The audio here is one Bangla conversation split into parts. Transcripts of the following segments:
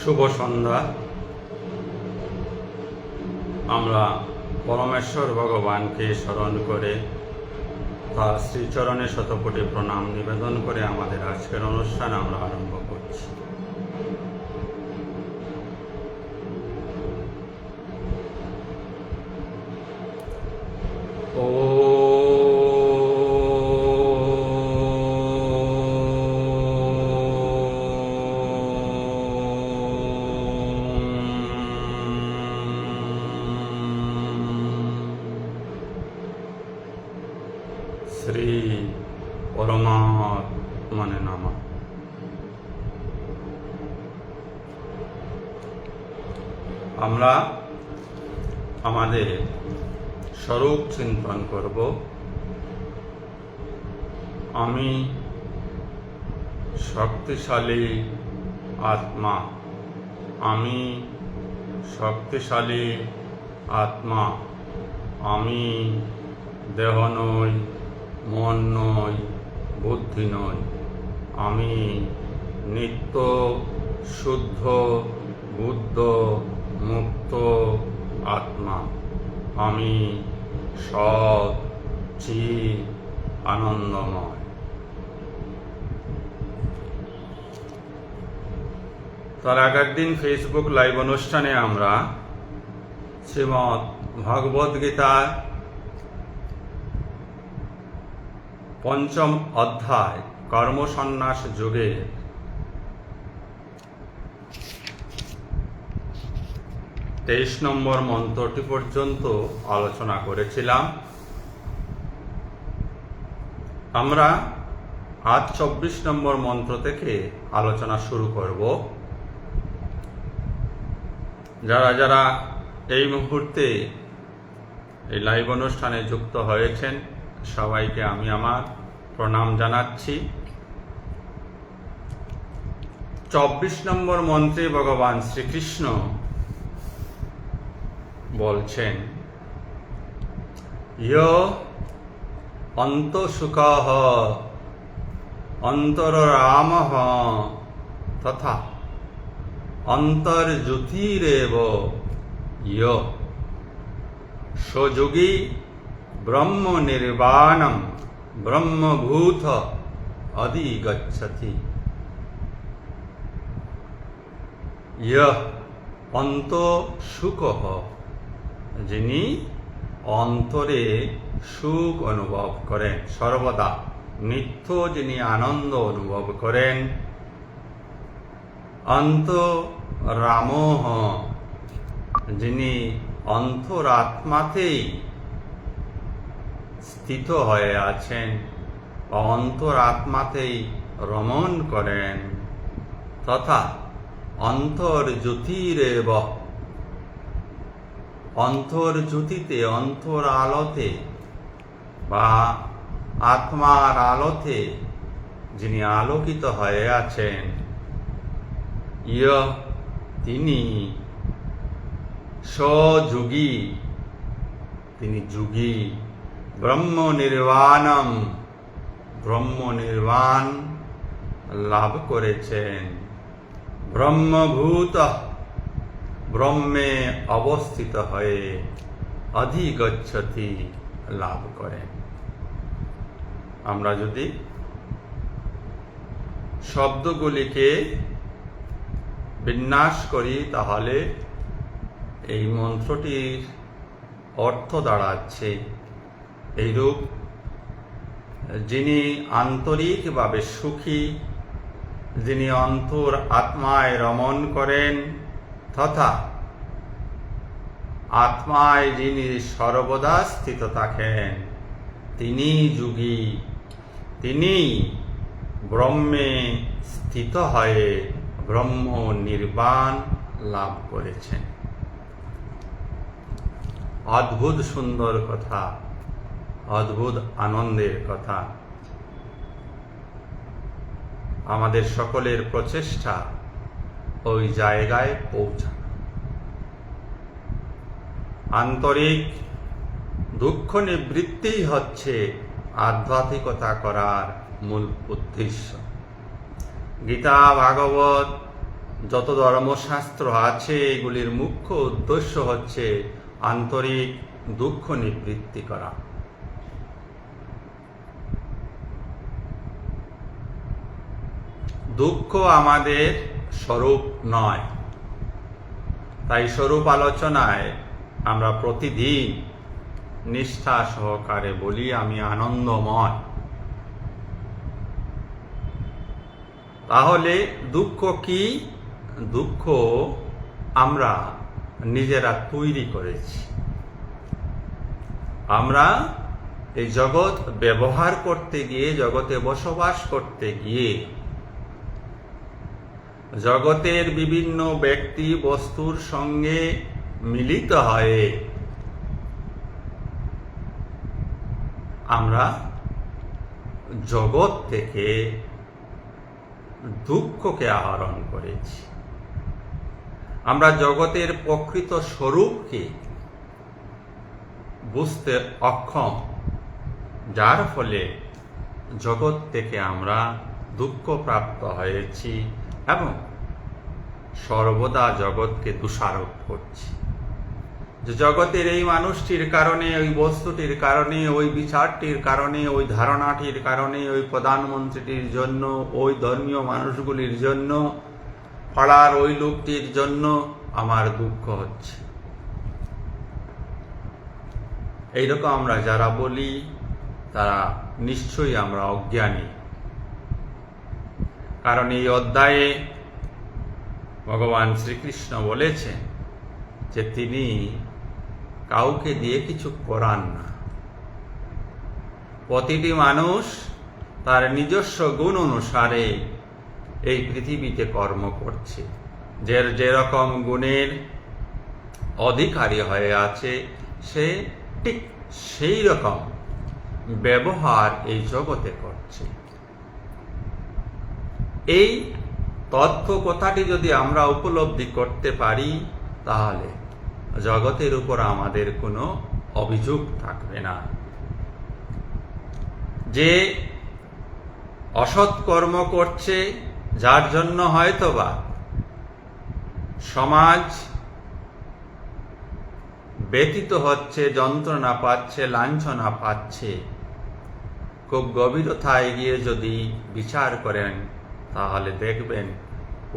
শুভ সন্ধ্যা। আমরা পরমেশ্বর ভগবানকে স্মরণ করে তার শ্রীচরণে শতকোটি প্রণাম নিবেদন করে আমাদের আজকের অনুষ্ঠান আমরা আরম্ভ করছি। শ্রী পরমাত্মনে নমঃ। আমরা আমাদের স্বরূপ চিন্তন করব। আমি শক্তিশালী আত্মা, আমি শক্তিশালী আত্মা, আমি দেহ নই, মন নই, বুদ্ধি নই, আমি নিত্য শুদ্ধ বুদ্ধ মুক্ত আত্মা, আমি সৎ চিৎ আনন্দময়। তার আগের দিন ফেসবুক লাইভ অনুষ্ঠানে আমরা শ্রীমদ্ ভগবদ্ গীতার ৫ম অধ্যায় কর্মসন্ন্যাস যোগে ২৩ নম্বর মন্ত্রটি পর্যন্ত আলোচনা করেছিলাম। আমরা আজ ২৪ নম্বর মন্ত্র থেকে আলোচনা শুরু করব। যারা যারা এই মুহূর্তে এই লাইভ অনুষ্ঠানে যুক্ত হয়েছেন সবাইকে আমি আমার প্রণাম জানাচ্ছি। ২৪ নম্বর মন্ত্রে ভগবান শ্রীকৃষ্ণ বলছেন, ইয় অন্তঃসুখঃ অন্তররামঃ তথা অন্তর্জ্যোতিরেব ইয় সযোগী ব্রহ্ম নির্বাণম ব্রহ্মভূত অধিগচ্ছতি। ইয়ঃ অন্তঃসুখঃ, যিনি অন্তরে সুখ অনুভব করেন, সর্বদা নিত্য যিনি আনন্দ অনুভব করেন। অন্তরামঃ, যিনি অন্তরাত্মাতেই স্থিত হয়ে আছেন বা অন্তরাত্মাতেই রমণ করেন। তথা অন্তর্জ্যোতিরেব, অন্তর্জ্যোতিতে অন্তর আলোতে বা আত্মার আলোতে যিনি আলোকিত হয়ে আছেন। ইয়, তিনি সযোগী, তিনি যোগী। ব্রহ্ম নির্বাণম, ব্রহ্ম নির্বাণ লাভ করেছেন। ব্রহ্মভূত, ব্রহ্মে অবস্থিত হয়ে অধিগচ্ছতি, লাভ করেন। আমরা যদি শব্দগুলিকে বিন্যাস করি তাহলে এই মন্ত্রটির অর্থ দাঁড়াচ্ছে এইরূপ, যিনি আন্তরিকভাবে সুখী, যিনি অন্তর আত্মায় রমণ করেন, তথা আত্মায় যিনি সর্বদা স্থিত থাকেন, তিনি যোগী, তিনি ব্রহ্মে স্থিত হয়ে ব্রহ্ম নির্বাণ লাভ করেছেন। অদ্ভুত সুন্দর কথা, অদ্ভুত আনন্দের কথা। আমাদের সকলের প্রচেষ্টা ওই জায়গায় পৌঁছানো। আন্তরিক দুঃখ নিবৃত্তিই হচ্ছে আধ্যাত্মিকতা করার মূল উদ্দেশ্য। গীতা, ভাগবত, যত ধর্মশাস্ত্র আছে এগুলির মুখ্য উদ্দেশ্য হচ্ছে আন্তরিক দুঃখ নিবৃত্তি করা। দুঃখ আমাদের স্বরূপ নয়, তাই স্বরূপ আলোচনায় আমরা প্রতিদিন নিষ্ঠা সহকারে বলি আমি আনন্দময়। তাহলে দুঃখ কি? দুঃখ আমরা নিজেরা তৈরি করেছি। আমরা এই জগৎ ব্যবহার করতে গিয়ে, জগতে বসবাস করতে গিয়ে জগতের বিভিন্ন ব্যক্তি বস্তুর সঙ্গে মিলিত হয়ে আমরা জগৎ থেকে দুঃখকে আহরণ করেছি। আমরা জগতের প্রকৃত স্বরূপকে বুঝতে অক্ষম, যার ফলে জগৎ থেকে আমরা দুঃখপ্রাপ্ত হয়েছি এবং সর্বদা জগৎকে দোষারোপ করছি যে জগতের এই মানুষটির কারণে, ওই বস্তুটির কারণে, ওই বিচারটির কারণে, ওই ধারণাটির কারণে, ওই প্রধানমন্ত্রীটির জন্য, ওই ধর্মীয় মানুষগুলির জন্য, পাড়ার ওই লোকটির জন্য আমার দুঃখ হচ্ছে। এইরকম আমরা যারা বলি তারা নিশ্চয়ই আমরা অজ্ঞানী। কারণ এই অধ্যায়ে ভগবান শ্রীকৃষ্ণ বলেছেন যে তিনি কাউকে দিয়ে কিছু করান না। প্রতিটি মানুষ তার নিজস্ব গুণ অনুসারে এই পৃথিবীতে কর্ম করছে। যেরকম গুণের অধিকারী হয়ে আছে সে ঠিক সেই রকম ব্যবহার এই জগতে করছে। এই তথ্য কথাটি যদি আমরা উপলব্ধি করতে পারি তাহলে জগতের উপর আমাদের কোনো অভিযোগ থাকবে না। যে অসৎ কর্ম করছে, যার জন্য হয়তোবা সমাজ ব্যতীত হচ্ছে, যন্ত্রণা পাচ্ছে, লাঞ্ছনা পাচ্ছে, খুব গভীরতায় গিয়ে যদি বিচার করেন তাহলে দেখবেন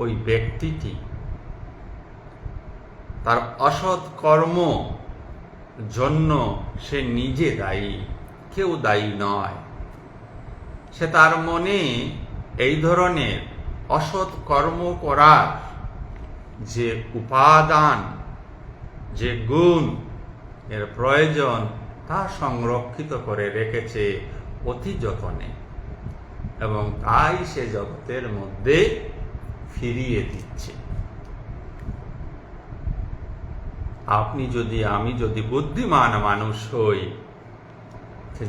ওই ব্যক্তিটি তার অসৎ কর্ম জন্য সে নিজে দায়ী, কেউ দায়ী নয়। সে তার মনে এই ধরনের অসৎ কর্ম করার যে উপাদান, যে গুণ এর প্রয়োজন তা সংরক্ষিত করে রেখেছে অতি যতনে, এবং তাই সে জগতের মধ্যে ফিরিয়ে দিচ্ছে। আপনি যদি, আমি যদি বুদ্ধিমান মানুষ হই,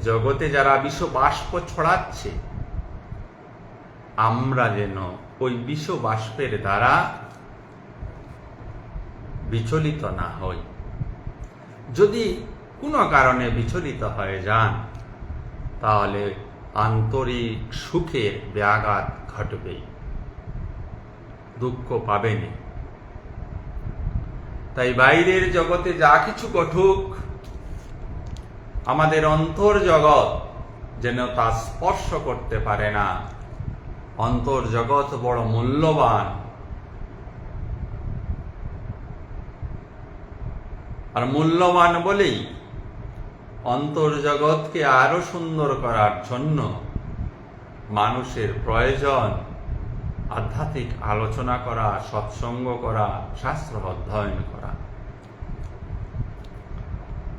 জগতে যারা বিষ বাষ্প ছড়াচ্ছে আমরা যেন ওই বিষ বাষ্পের দ্বারা বিচলিত না হই। যদি কোনো কারণে বিচলিত হয়ে যান তাহলে আন্তরিক সুখের ব্যাঘাত ঘটবেই, দুঃখ পাবেনি। তাই বাইরের জগতে যা কিছু ঘটুক, আমাদের অন্তর জগৎ যেন তা স্পর্শ করতে পারে না। অন্তর জগৎ বড় মূল্যবান, আর মূল্যবান বলেই অন্তর জগৎকে আরো সুন্দর করার জন্য মানুষের প্রয়োজন আধ্যাত্মিক আলোচনা করা, সৎসঙ্গ করা, শাস্ত্র অধ্যয়ন করা।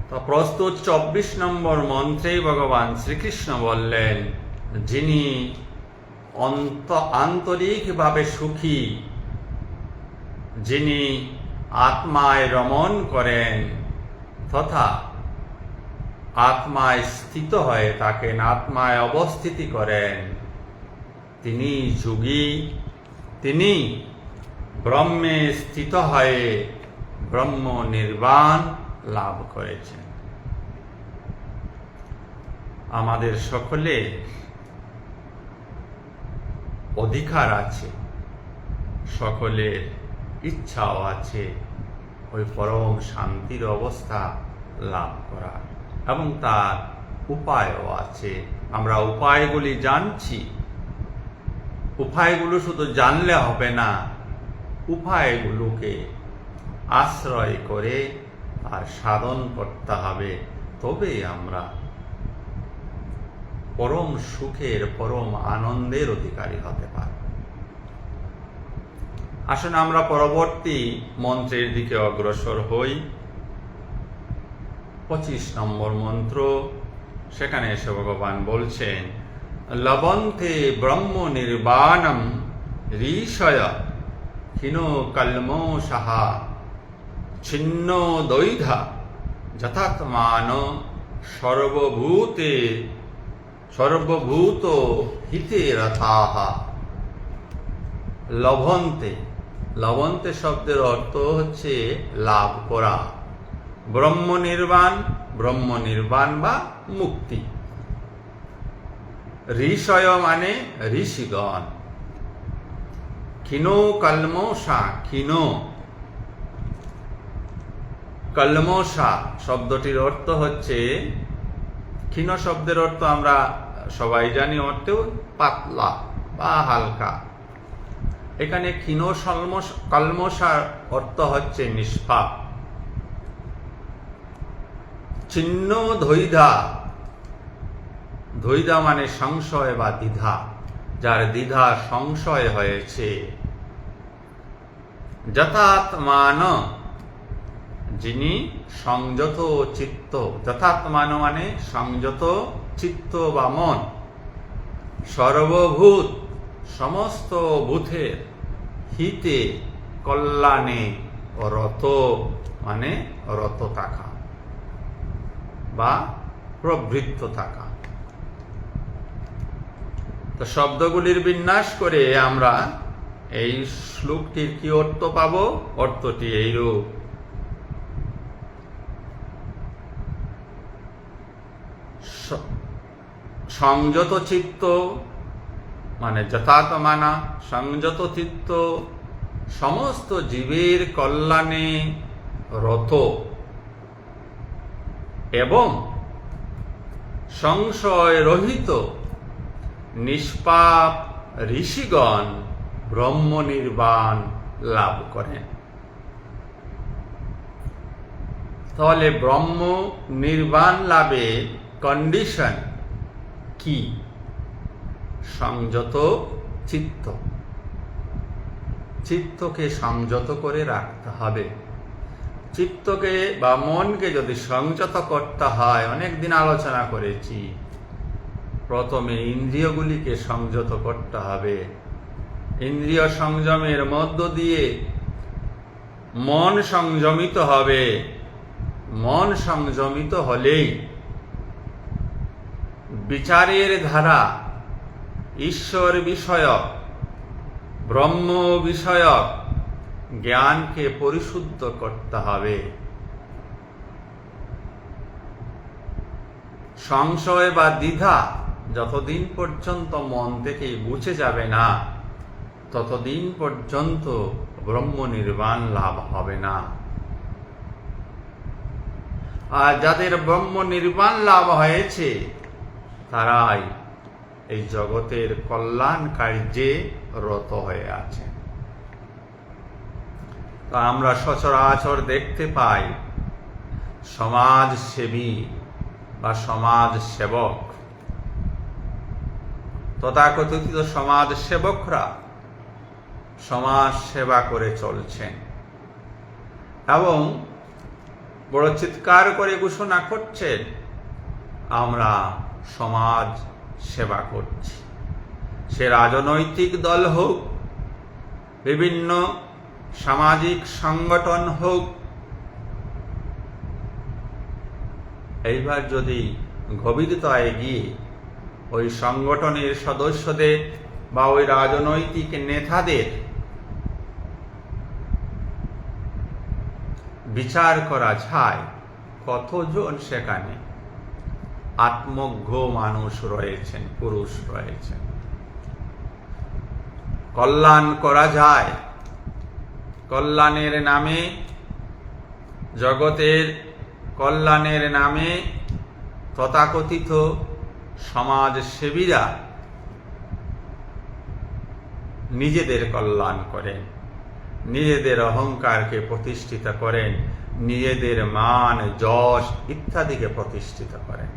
তো প্রস্তুত 24 নম্বর মন্ত্রেই ভগবান শ্রীকৃষ্ণ বললেন, যিনি আন্তরিকভাবে সুখী, যিনি আত্মায় রমণ করেন তথা আত্মায় স্থিত হয়ে থাকেন, আত্মায় অবস্থিতি করেন, তিনি যোগী, তিনি ব্রহ্মে স্থিত হয়ে ব্রহ্ম নির্বাণ লাভ করেছেন। আমাদের সকলের অধিকার আছে সকলের ইচ্ছাও আছে ওই পরম শান্তির অবস্থা লাভ করা, এবং তার উপায়ও আছে। আমরা উপায়গুলি জানছি। উপায়গুলো শুধু জানলে হবে না, উপায়গুলোকে আশ্রয় করে আর সাধন করতে হবে, তবে আমরা পরম সুখের, পরম আনন্দের অধিকারী হতে পারব। আসুন আমরা পরবর্তী মন্ত্রের দিকে অগ্রসর হই। 25 নম্বর মন্ত্র। সেখানে এসে ভগবান বলছেন, লবন্তে ব্রহ্ম নির্বাণম ঋষয় ক্ষীণ কল্মষাঃ ছিন্ন দ্বৈধা যথাত্মান সর্বভূত হিতে রতাঃ। লভন্তে, লভন্তে শব্দের অর্থ হচ্ছে লাভ করা। ব্রহ্ম নির্বাণ, ব্রহ্ম নির্বাণ বা মুক্তি। ঋষয় মানে ঋষিগণ। ক্ষীণ কল্মষা, ক্ষীণ কল্মষা শব্দটির অর্থ হচ্ছে, ক্ষীণ শব্দের অর্থ আমরা সবাই জানি, অর্থেও পাতলা বা হালকা। এখানে ক্ষীণ কল্মষার অর্থ হচ্ছে নিষ্পাপ। ছিন্ন দ্বৈধা, দ্বৈধা মানে সংশয় বা দ্বিধা, যার দ্বিধা সংশয় হয়েছে। যথাত্মান, যিনি সংযত চিত্ত। যথাত্মান মানে সংযত চিত্ত বা মন। সর্বভূত, সমস্ত ভূতের। হিতে, কল্যাণে। রত মানে রত থাকা বা প্রবৃত্ত থাকা। তো শব্দগুলির বিন্যাস করে আমরা এই শ্লোকটির কি অর্থ পাব? অর্থটি এইরূপ: সংযত চিত্ত মানে যথাত্মানা, সংযত চিত্ত, সমস্ত জীবের কল্যাণে রত, এবং সংশয় রহিত নিষ্পাপ ঋষিগণ ব্রহ্ম নির্বাণ লাভ করেন। তাহলে ব্রহ্ম নির্বাণ লাভের কন্ডিশন কি? সংযত চিত্ত। চিত্তকে সংযত করে রাখতে হবে। চিত্তকে বা মনকে যদি সংযত করতে হয়, অনেকদিন আলোচনা করেছি, প্রথমে ইন্দ্রিয়গুলিকে সংযত করতে হবে। ইন্দ্রিয় সংযমের মধ্য দিয়ে মন সংযমিত হবে। মন সংযমিত হলেই বিচারের ধারা ঈশ্বর বিষয়ক, ব্রহ্ম বিষয়ক জ্ঞানকে পরিশুদ্ধ করতে হবে। সংশয় বা দ্বিধা যতদিন পর্যন্ত মন থেকে মুছে যাবে না, ততদিন পর্যন্ত ব্রহ্ম নির্বাণ লাভ হবে না। আর যাদের ব্রহ্ম নির্বাণ লাভ হয়েছে, তারাই এই জগতের কল্যাণ কার্যে রত হয়ে আছে। তা আমরা সচরাচর দেখতে পাই, সমাজসেবী বা সমাজ সেবক, তথাকথিত সমাজ সেবকরা সমাজ সেবা করে চলছেন এবং বড় চিৎকার করে ঘোষণা করছেন, আমরা সমাজ সেবা করছি। সে রাজনৈতিক দল হোক, বিভিন্ন সামাজিক সংগঠন হোক। এইবার যদি গভীরতায় গিয়ে ওই সংগঠনের সদস্যদের বা ওই রাজনৈতিক নেতাদের বিচার করা যায়, কতজন সেখানে আত্মজ্ঞ মানুষ রয়েছেন, পুরুষ রয়েছেন। কল্যাণ করা যায়, কল্যাণের নামে, জগতের কল্যাণের নামে তথাকথিত সমাজসেবীরা নিজেদের কল্যাণ করেন, নিজেদের অহংকারকে প্রতিষ্ঠিত করেন, নিজেদের মান যশ ইত্যাদিকে প্রতিষ্ঠিত করেন।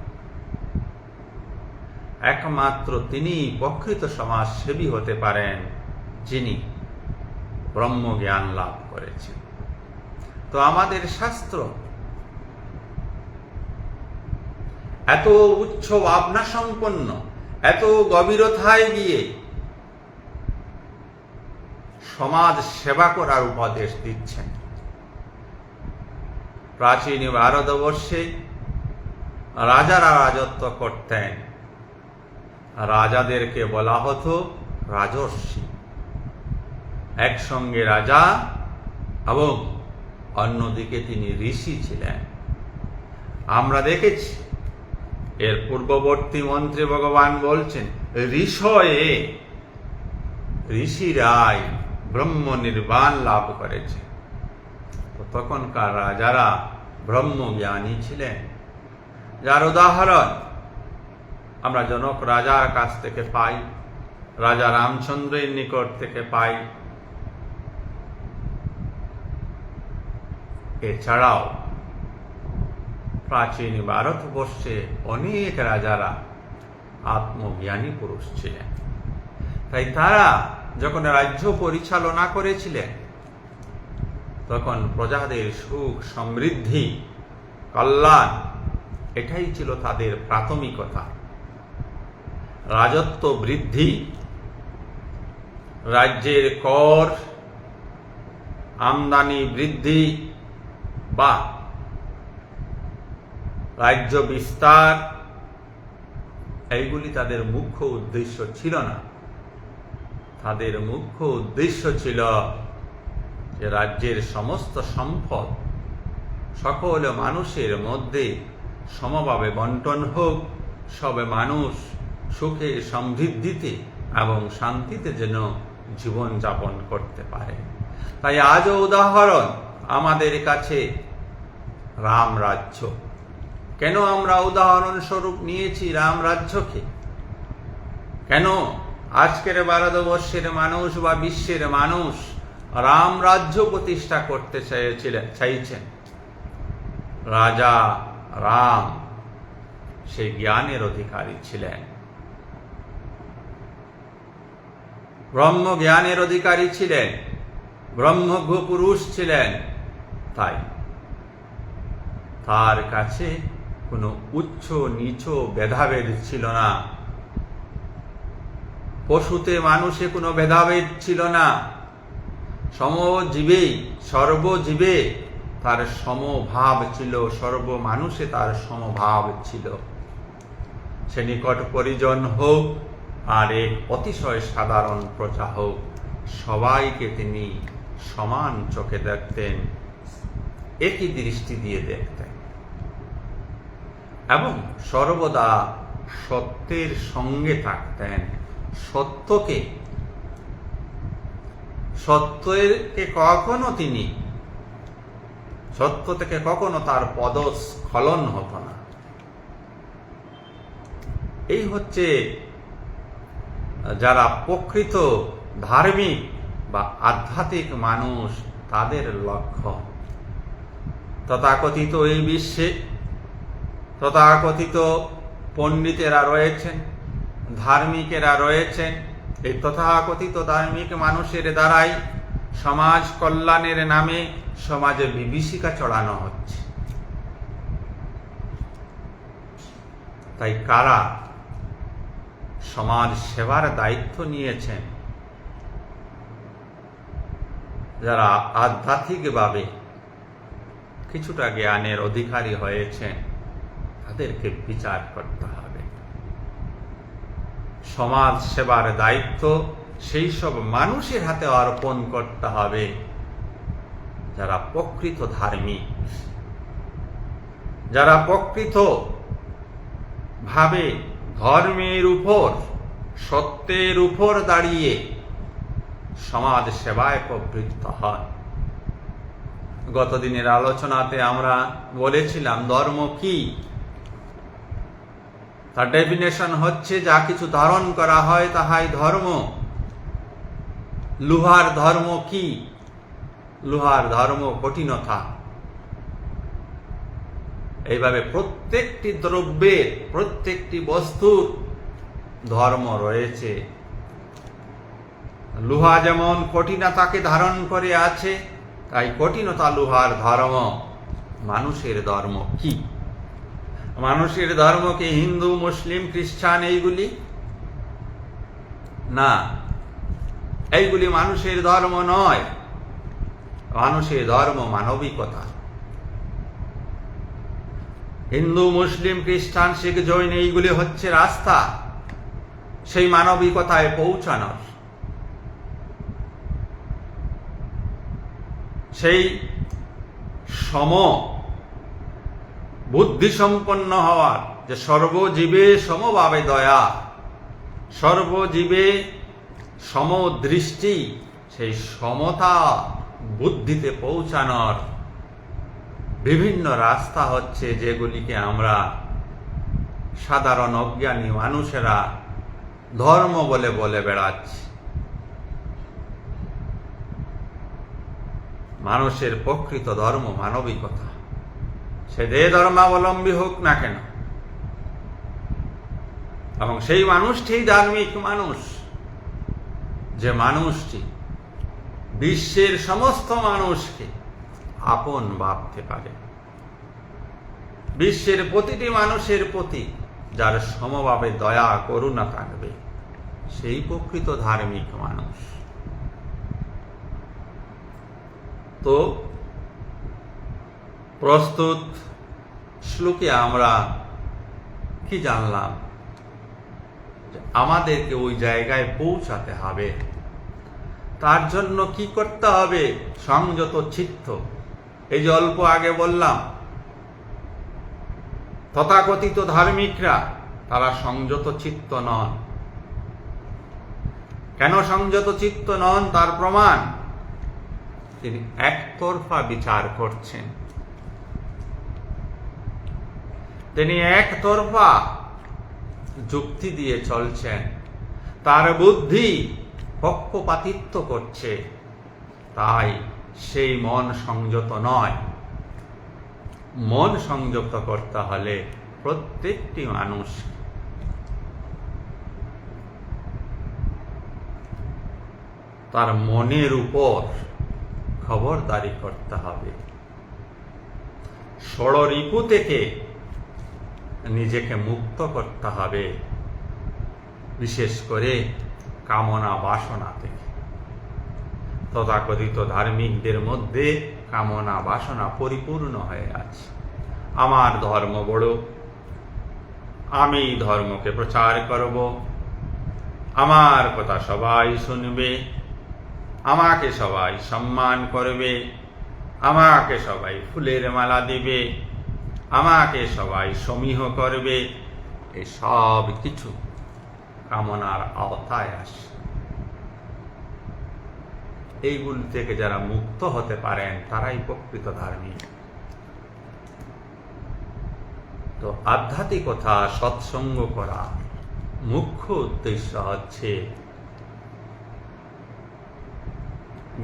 একমাত্র তিনি প্রকৃত সমাজসেবী হতে পারেন যিনি ব্রহ্মজ্ঞান লাভ করেছেন। তো আমাদের শাস্ত্র এত উচ্চ ভাবনা সম্পন্ন, এত গভীরতায় গিয়ে সমাজ সেবা করার উপদেশ দিচ্ছেন। প্রাচীন ভারতবর্ষে রাজারা রাজত্ব করতেন, রাজাদেরকে বলা হতো রাজর্ষি। একসঙ্গে রাজা এবং অন্যদিকে তিনি ঋষি ছিলেন। আমরা দেখেছি এর পূর্ববর্তী মন্ত্রে ভগবান বলছেন, ঋষয়ে, ঋষিরাই ব্রহ্ম নির্বাণ লাভ করেছে। তো তখনকার রাজারা ব্রহ্মজ্ঞানী ছিলেন, যার উদাহরণ আমরা জনক রাজার কাছ থেকে পাই, রাজা রামচন্দ্রের নিকট থেকে পাই। এছাড়াও প্রাচীন ভারতবর্ষে অনেক রাজারা আত্মজ্ঞানী পুরুষ ছিলেন। তাই তারা যখন রাজ্য পরিচালনা করেছিলেন তখন প্রজাদের সুখ সমৃদ্ধি কল্যাণ এটাই ছিল তাদের প্রাথমিকতা। রাজত্ব বৃদ্ধি, রাজ্যের কর আমদানি বৃদ্ধি বা রাজ্য বিস্তার এইগুলি তাদের মুখ্য উদ্দেশ্য ছিল না। তাদের মুখ্য উদ্দেশ্য ছিল যে রাজ্যের সমস্ত সম্পদ সকল মানুষের মধ্যে সমভাবে বন্টন হোক, সবে মানুষ সুখে সমৃদ্ধিতে এবং শান্তিতে যেন জীবন যাপন করতে পারে। তাই আজও উদাহরণ আমাদের কাছে রাম রাজ্য। কেন আমরা উদাহরণস্বরূপ নিয়েছি রাম রাজ্যকে? কেন আজকের ভারতবর্ষের মানুষ বা বিশ্বের মানুষ রাম রাজ্য প্রতিষ্ঠা করতে চাইছেন? রাজা রাম সেই জ্ঞানের অধিকারী ছিলেন, ব্রহ্ম জ্ঞানের অধিকারী ছিলেন, ব্রহ্মজ্ঞ পুরুষ ছিলেন। তাই তার কাছে কোনো উচ্চ নিচ ভেদাভেদ ছিল না, পশুতে মানুষে কোনো ভেদাভেদ ছিল না। সমজীবে সর্বজীবে তার সমভাব ছিল, সর্ব মানুষে তার সমভাব ছিল। সে নিকট পরিজন হোক আর এক অতিশয় সাধারণ প্রজা হোক, সবাইকে তিনি সমান চোখে দেখতেন, একই দৃষ্টি দিয়ে দেখতেন এবং সর্বদা সত্যের সঙ্গে থাকতেন। সত্যকে কখনো তিনি সত্য থেকে কখনো তার পদস্খলন হতো না। এই হচ্ছে যারা প্রকৃত ধার্মিক বা আধ্যাত্মিক মানুষ, তাদের লক্ষ্য। তথাকথিত এই বিশ্বে তথাকথিত পণ্ডিতেরা রয়েছেন, ধার্মিকেরা রয়েছেন। এই তথাকথিত ধার্মিক মানুষের দ্বারাই সমাজ কল্যাণের নামে সমাজে বিভীষিকা চড়ানো হচ্ছে। তাই কারা সমাজ সেবার দায়িত্ব নিয়েছেন, যারা আধ্যাত্মিকভাবে কিছুটা জ্ঞানের অধিকারী হয়েছেন, তাদেরকে বিচার করতে হবে। সমাজ সেবার দায়িত্ব সেই সব মানুষের হাতে অর্পণ করতে হবে যারা প্রকৃত ধার্মিক, যারা প্রকৃত ভাবে ধর্মের উপর সত্যের উপর দাঁড়িয়ে সমাজ সেবায় প্রবৃত্ত হয়। গত দিনের আলোচনাতে আমরা বলেছিলাম ধর্ম কি। তার ডেফিনেশন হচ্ছে যা কিছু ধারণ করা হয় তাহাই ধর্ম। লোহার ধর্ম কি? লোহার ধর্ম কঠিনতা। এইভাবে প্রত্যেকটি দ্রব্যের, প্রত্যেকটি বস্তুর ধর্ম রয়েছে। লোহা যেমন কঠিনতাকে ধারণ করে আছে, তাই কঠিনতা লোহার ধর্ম। মানুষের ধর্ম কি? মানুষের ধর্ম কি হিন্দু, মুসলিম, খ্রিস্টান এইগুলি? না, এইগুলি মানুষের ধর্ম নয়। মানুষের ধর্ম মানবিকতা। হিন্দু, মুসলিম, খ্রিস্টান, শিখ, জৈন এইগুলি হচ্ছে রাস্তা সেই মানবিকতায় পৌঁছানোর, সেই সম বুদ্ধিসম্পন্ন হওয়ার, যে সর্বজীবে সমভাবে দয়া, সর্বজীবে সমদৃষ্টি, সেই সমতা বুদ্ধিতে পৌঁছানোর বিভিন্ন রাস্তা হচ্ছে যেগুলিকে আমরা সাধারণ অজ্ঞানী মানুষেরা ধর্ম বলে বলে বেড়াচ্ছি। মানুষের প্রকৃত ধর্ম মানবিকতা, সে যে ধর্মাবলম্বী হোক না কেন। এবং সেই মানুষটি ধার্মিক মানুষ, যে মানুষটি বিশ্বের সমস্ত মানুষকে আপন ভাবতে পারে, বিশ্বের প্রতিটি মানুষের প্রতি যার সমভাবে দয়া করুণা থাকবে, সেই প্রকৃত ধার্মিক মানুষ। তো প্রস্তুত শ্লোকে আমরা কি জানলাম? আমাদেরকে ওই জায়গায় পৌঁছাতে হবে। তার জন্য কি করতে হবে? সংযত চিত্ত। এই যে অল্প আগে বললাম, তথাকথিত ধার্মিকরা তারা সংযত চিত্ত নন। কেন সংযত চিত্ত নন? তার প্রমাণ তিনি একতরফা বিচার করছেন। তিনি একতরফা যুক্তি দিয়ে চলছেন। তার বুদ্ধি পক্ষপাতিত্ব করছে, তাই সেই মন সংযত নয়। মন সংযত করতে হলে প্রত্যেকটি মানুষ তার মনের উপর খবরদারি করতে হবে। ষড়রিপু থেকে নিজেকে মুক্ত করতে হবে, বিশেষ করে কামনা বাসনা থেকে। তথাকথিত ধার্মিকদের মধ্যে কামনা বাসনা পরিপূর্ণ হয়ে আছে। আমার ধর্ম বড়, আমি ধর্মকে প্রচার করব, আমার কথা সবাই শুনবে, আমাকে সবাই সম্মান করবে, আমাকে সবাই ফুলের মালা দিবে, আমাকে সবাই সমীহ করবে। এই সব কিছু কামনার আওতায় আসে। এইগুলি থেকে যারা মুক্ত হতে পারেন তারাই প্রকৃত ধার্মিক। তো আধ্যাত্মিকতা, সৎসঙ্গ করা মুখ্য উদ্দেশ্য হচ্ছে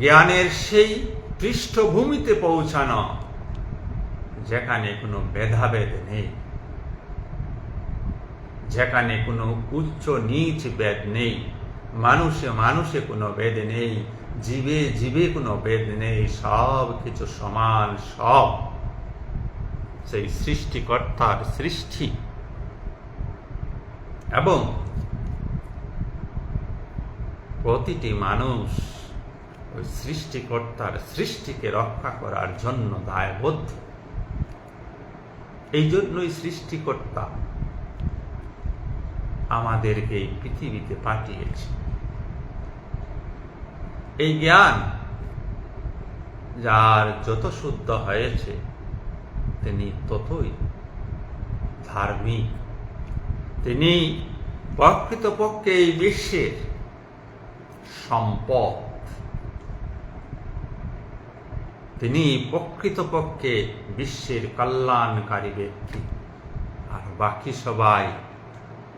জ্ঞানের সেই পৃষ্ঠভূমিতে পৌঁছানো যেখানে কোনো ভেদাভেদ নেই, যেখানে কোনো উচ্চ নীচ ভেদ নেই, মানুষে মানুষে কোনো ভেদ নেই, জীবে জীবে কোনো ভেদ নেই, সব কিছু সমান, সব সেই সৃষ্টিকর্তার সৃষ্টি। এবং প্রতিটি মানুষ ওই সৃষ্টিকর্তার সৃষ্টিকে রক্ষা করার জন্য দায়বদ্ধ। এই জন্যই সৃষ্টিকর্তা আমাদেরকে এই পৃথিবীতে পাঠিয়েছে। এই জ্ঞান যার যত শুদ্ধ হয়েছে তিনি ততই ধার্মিক। তিনি প্রকৃতপক্ষে এই বিশ্বের সম্পদ। তিনি প্রকৃতপক্ষে বিশ্বের কল্যাণকারী ব্যক্তি, আর বাকি সবাই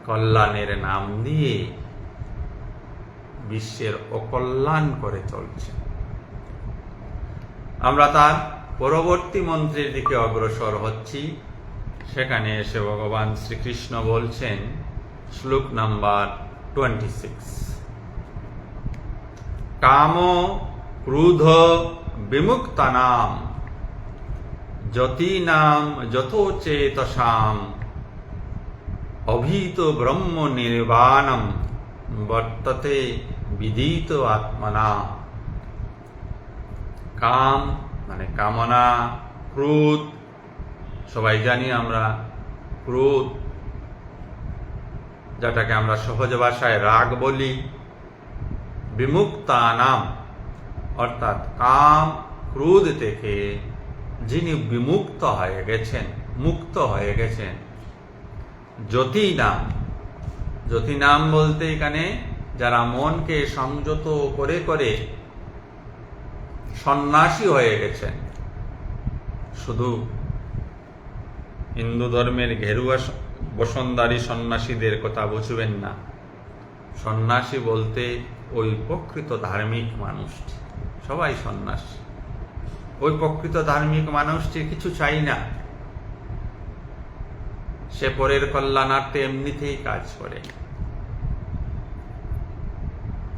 কল্যাণের নাম দিয়ে বিশ্বের অকল্যাণ করে চলছে। আমরা তার পরবর্তী মন্ত্রের দিকে অগ্রসর হচ্ছি। সেখানে এসে ভগবান শ্রীকৃষ্ণ বলছেন, শ্লোক নাম্বার 26, কাম ক্রোধ বিমুক্তানাম যতীনাম যথোচেতসাম অভীত ব্রহ্ম নির্বাণম বর্ততে বিদিত আত্মনা। কাম মানে কামনা, ক্রোধ সবাই জানি আমরা, ক্রোধ যেটাকে আমরা সহজ ভাষায় রাগ বলি, বিমুক্তানাম অর্থাৎ কাম ক্রোধ থেকে যিনি বিমুক্ত হয়ে গেছেন, মুক্ত হয়ে গেছেন। যতীনাম, যতীনাম বলতে এখানে যারা মনকে সংযত করে করে সন্ন্যাসী হয়ে গেছেন। শুধু হিন্দু ধর্মের ঘেরুয়া বসনদারী সন্ন্যাসীদের কথা বুঝবেন না। সন্ন্যাসী বলতে ওই প্রকৃত ধার্মিক মানুষটি, সবাই সন্ন্যাসী। ওই প্রকৃত ধার্মিক মানুষটি কিছু চাই না, সে পরের কল্যাণার্থে এমনিতেই কাজ করে।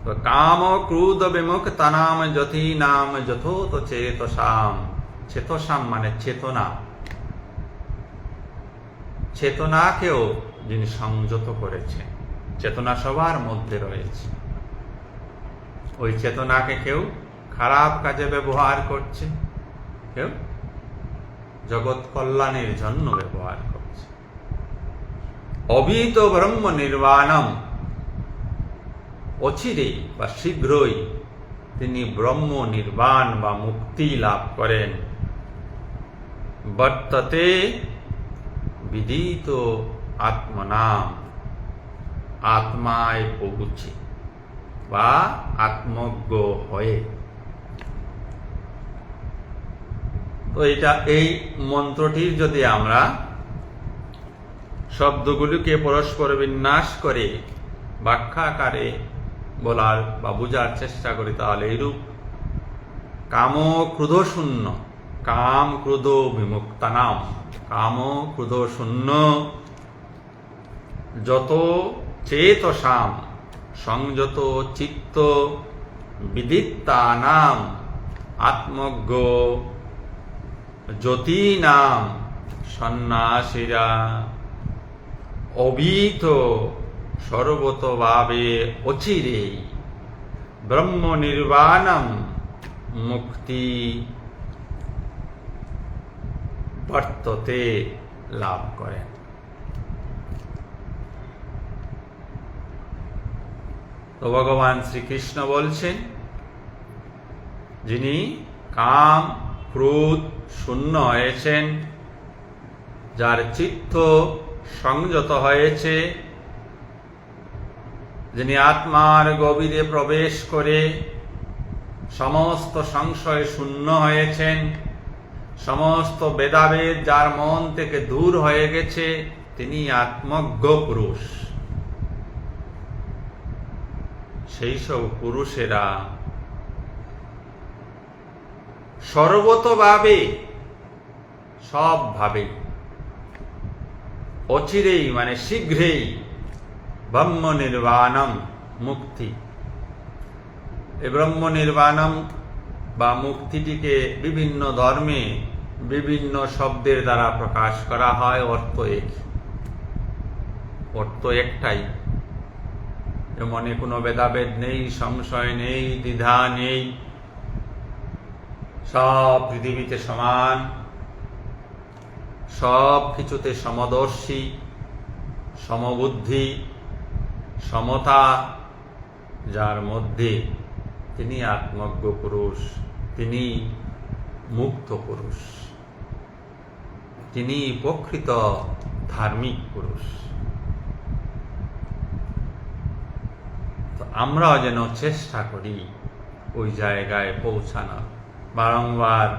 তো কাম ক্রোধ বিমুক্তানাম যতীনাম যথোত চেতসাম। চেতসাম মানে চেতনা, চেতনাকেও যিনি সংযত করেছেন। চেতনা সবার মধ্যে রয়েছে, ওই চেতনাকে কেউ খারাপ কাজে ব্যবহার করছে, কেউ জগৎ কল্যাণের জন্য ব্যবহার করছে। অভীত ব্রহ্ম নির্বাণম, অচিরেই বা শীঘ্রই তিনি ব্রহ্ম নির্বাণ বা মুক্তি লাভ করেন। বর্ততে বিদিত আত্মনাম, আত্মায় পৌঁছে বা আত্মজ্ঞ হয়ে। তো এই মন্ত্রটির যদি আমরা শব্দগুলিকে পরস্পর বিন্যাস করে ব্যাখ্যাকারে বলার বা বোঝার চেষ্টা করি, তাহলে এইরূপ কাম ক্রোধ শূন্য, কাম ক্রোধ বিমুক্তানাম, কাম ক্রোধ শূন্য যত চেতসাম সংযত চিত্ত বিদিত্তানাম আত্মজ্ঞ যতীনাম সন্ন্যাসীরা অভীত সর্বতভাবে অচিরেই ব্রহ্ম নির্বাণম মুক্তি বর্ততে লাভ করেন। তো ভগবান শ্রীকৃষ্ণ বলছেন, যিনি কাম ক্রোধ শূন্য হয়েছেন, যার চিত্ত সংযত হয়েছে, যিনি আত্মার গভীরে প্রবেশ করে সমস্ত সংশয় শূন্য হয়েছেন, সমস্ত ভেদাভেদ যার মন থেকে দূর হয়ে গেছে, তিনি আত্মজ্ঞ পুরুষ। সেই সব পুরুষেরা সর্বতভাবে, সবভাবে অচিরেই মানে শীঘ্রই ব্রহ্ম নির্বাণম মুক্তি। এই ব্রহ্ম নির্বাণম বা মুক্তিটিকে বিভিন্ন ধর্মে বিভিন্ন শব্দের দ্বারা প্রকাশ করা হয়। অর্থ একটাই, মনে কোনো ভেদাভেদ নেই, সংশয় নেই, দ্বিধা নেই, সব পৃথিবীতে সমান, সব কিছুতে সমদর্শী, সমবুদ্ধি, সমতা যার মধ্যে, তিনি আত্মজ্ঞ পুরুষ, তিনি মুক্ত পুরুষ, তিনি প্রকৃত ধার্মিক পুরুষ। তো আমরাও যেন চেষ্টা করি ওই জায়গায় পৌঁছানোর, বারংবার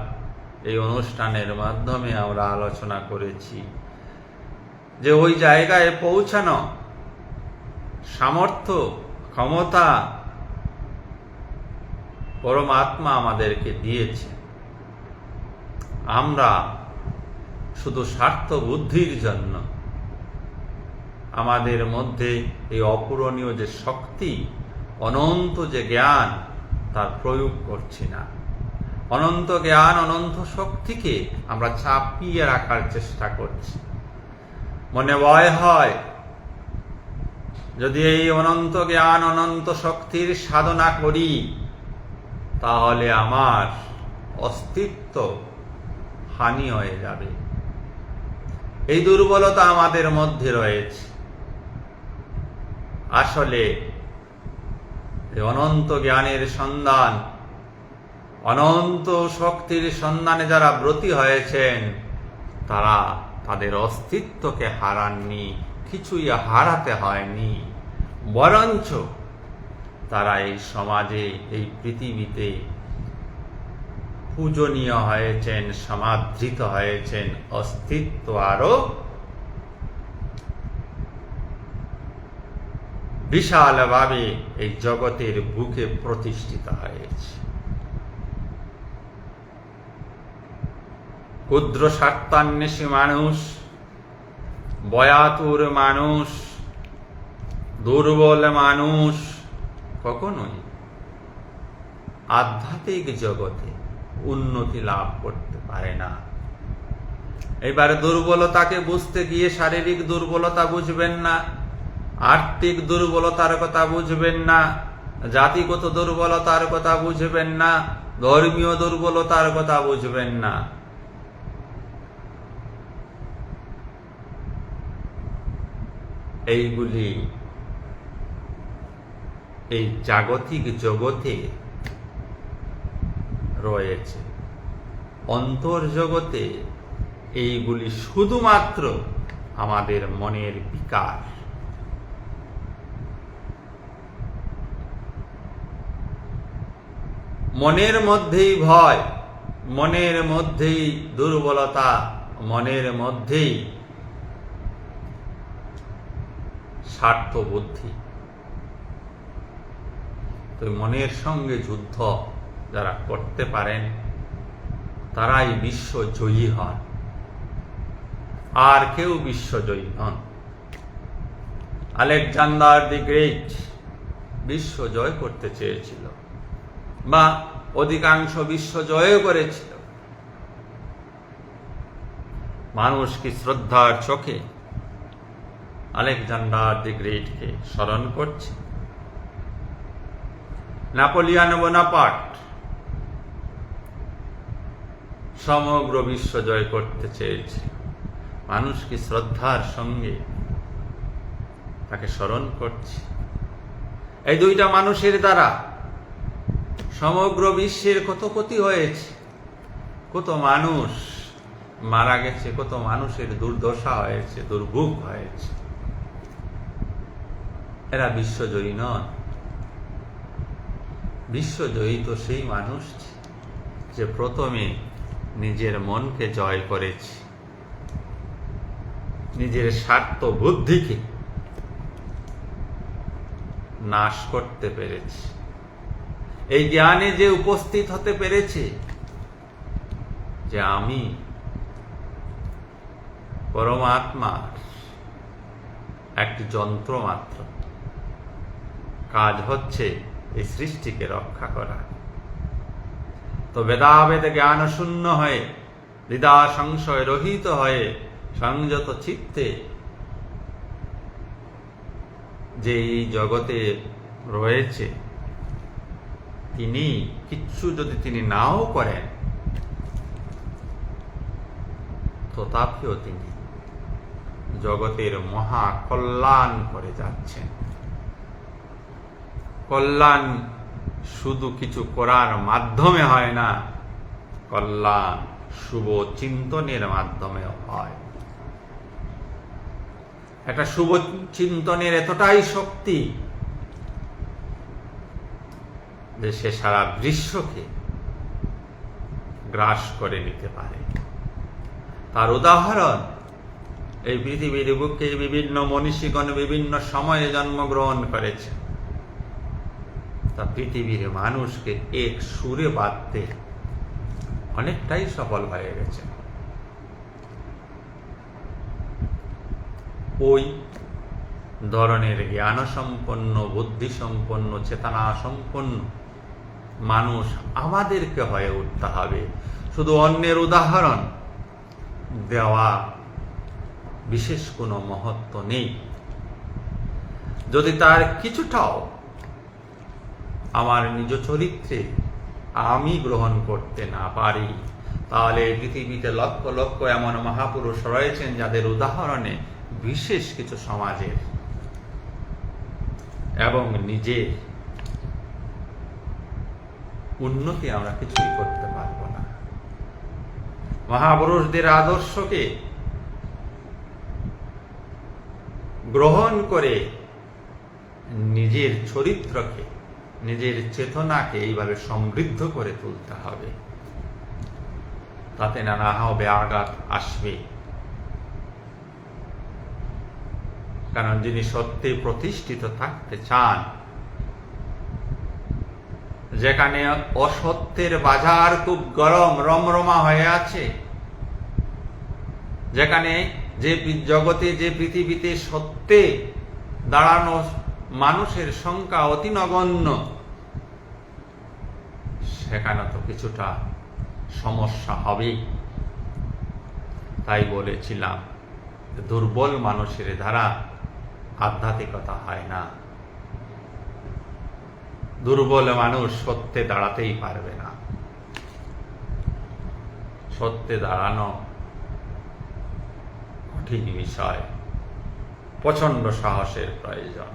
এই অনুষ্ঠানের মাধ্যমে আমরা আলোচনা করেছি যে ওই জায়গায় পৌঁছানো সামর্থ্য, ক্ষমতা পরমাত্মা আমাদেরকে দিয়েছে। আমরা শুধু স্বার্থ বুদ্ধির জন্য আমাদের মধ্যে এই অপূরণীয় যে শক্তি, অনন্ত যে জ্ঞান, তার প্রয়োগ করছি না। অনন্ত জ্ঞান, অনন্ত শক্তিকে আমরা চাপিয়ে রাখার চেষ্টা করছি। মনে ভয় হয় যদি এই অনন্ত জ্ঞান, অনন্ত শক্তির সাধনা করি তাহলে আমার অস্তিত্ব হানি হয়ে যাবে। এই দুর্বলতা আমাদের মধ্যে রয়েছে। আসলে অনন্ত জ্ঞানের সন্ধান, অনন্ত শক্তির সন্ধানে যারা ব্রতী হয়েছেন তারা তাদের অস্তিত্বকে হারাননি, কিছুই হারাতে হয়নি, বরঞ্চ তারা এই সমাজে, এই পৃথিবীতে পূজনীয় হয়েছেন, সমাদৃত হয়েছেন, অস্তিত্ব আরো বিশালভাবে এই জগতের বুকে প্রতিষ্ঠিত হয়েছে। ক্ষুদ্র স্বার্থান্বেষী মানুষ, বয়াতুর মানুষ, দুর্বল মানুষ কখনোই আধ্যাত্মিক জগতে উন্নতি লাভ করতে পারে না। এবারে দুর্বলতাকে বুঝতে গিয়ে শারীরিক দুর্বলতা বুঝবেন না, আর্থিক দুর্বলতার কথা বুঝবেন না, জাতিগত দুর্বলতার কথা বুঝবেন না, ধর্মীয় দুর্বলতার কথা বুঝবেন না। এইগুলি এই জাগতিক জগতে রয়েছে। অন্তর্জগতে এইগুলি শুধুমাত্র আমাদের মনের বিকার। মনের মধ্যেই ভয়, মনের মধ্যেই দুর্বলতা, মনের মধ্যেই স্বার্থ বুদ্ধি। তো মনের সঙ্গে যুদ্ধ যারা করতে পারেন তারাই বিশ্বজয়ী হন, আর কেউ বিশ্বজয়ী নন। আলেকজান্ডার দি গ্রেট বিশ্ব জয় করতে চেয়েছিল, বা অধিকাংশ বিশ্ব জয় করেছিল। মানুষ কি শ্রদ্ধার চোখে আলেকজান্ডার দি গ্রেটকে স্মরণ করছে? নেপোলিয়ন বোনাপার্ট সমগ্র বিশ্ব জয় করতে চেয়েছে। মানুষ কি শ্রদ্ধার সঙ্গে তাকে স্মরণ করছে? এই দুইটা মানুষের দ্বারা সমগ্র বিশ্বের কত ক্ষতি হয়েছে, কত মানুষ মারা গেছে, কত মানুষের দুর্দশা হয়েছে, দুর্ভোগ হয়েছে। এরা বিশ্বজয়ী নন। বিশ্বজয়ী তো সেই মানুষ যে প্রথমে নিজের মনকে জয় করেছে, নিজের স্বার্থ বুদ্ধিকে নাশ করতে পেরেছে, এই জ্ঞানে যে উপস্থিত হতে পেরেছে যে আমি পরমাত্মার একটি যন্ত্র মাত্র, কাজ হচ্ছে এই সৃষ্টিকে রক্ষা করা। তো বেদাবেদ জ্ঞান শূন্য হয়ে, দ্বিধা সংশয় রহিত হয়ে, সংযত চিত্তে যে এই জগতে রয়েছে, তিনি কিচ্ছু যদি তিনি নাও করেন তথাপিও তিনি জগতের মহা কল্যাণ করে যাচ্ছেন। কল্যাণ শুধু কিছু করার মাধ্যমে হয় না, কল্যাণ শুভ চিন্তনের মাধ্যমেও হয়। একটা শুভ চিন্তনের এতটাই শক্তি যে সে সারা বিশ্বকে গ্রাস করে নিতে পারে। তার উদাহরণ এই পৃথিবীর বুকে বিভিন্ন মনীষীগণ বিভিন্ন সময়ে জন্মগ্রহণ করেছে, তা পৃথিবীর মানুষকে এক সুরে বাঁধতে অনেকটাই সফল হয়ে গেছে। ওই ধরনের জ্ঞান সম্পন্ন, বুদ্ধি সম্পন্ন, চেতনা সম্পন্ন মানুষ আমাদেরকে হয়ে উঠতে হবে। শুধু অন্যের উদাহরণ দেওয়া বিশেষ কোনো মহত্ব নেই। যদি তার কিছুটাও আমার নিজ চরিত্রে আমি গ্রহণ করতে না পারি, তাহলে পৃথিবীতে লক্ষ লক্ষ এমন মহাপুরুষ রয়েছেন যাদের উদাহরণে বিশেষ কিছু সমাজের এবং নিজের উন্নতি আমরা কিছুই করতে পারব না। মহাপুরুষদের আদর্শকে গ্রহণ করে নিজের চরিত্রকে, নিজের চেতনাকে এইভাবে সমৃদ্ধ করে তুলতে হবে। তাতে নানা হবে আঘাত আসবে, কারণ যিনি সত্যি প্রতিষ্ঠিত থাকতে চান, যেখানে অসত্যের বাজার খুব গরম রমরমা হয়ে আছে, যেখানে যে জগতে, যে পৃথিবীতে সত্যে দাঁড়ানো মানুষের সংখ্যা অতি নগণ্য, সেখানে তো কিছুটা সমস্যা হবেই। তাই বলেছিলাম, দুর্বল মানুষের দ্বারা আধ্যাত্মিকতা হয় না। দুর্বল মানুষ সত্যে দাঁড়াতেই পারবে না। সত্যে দাঁড়ানো কঠিন বিষয়, প্রচন্ড সাহসের প্রয়োজন।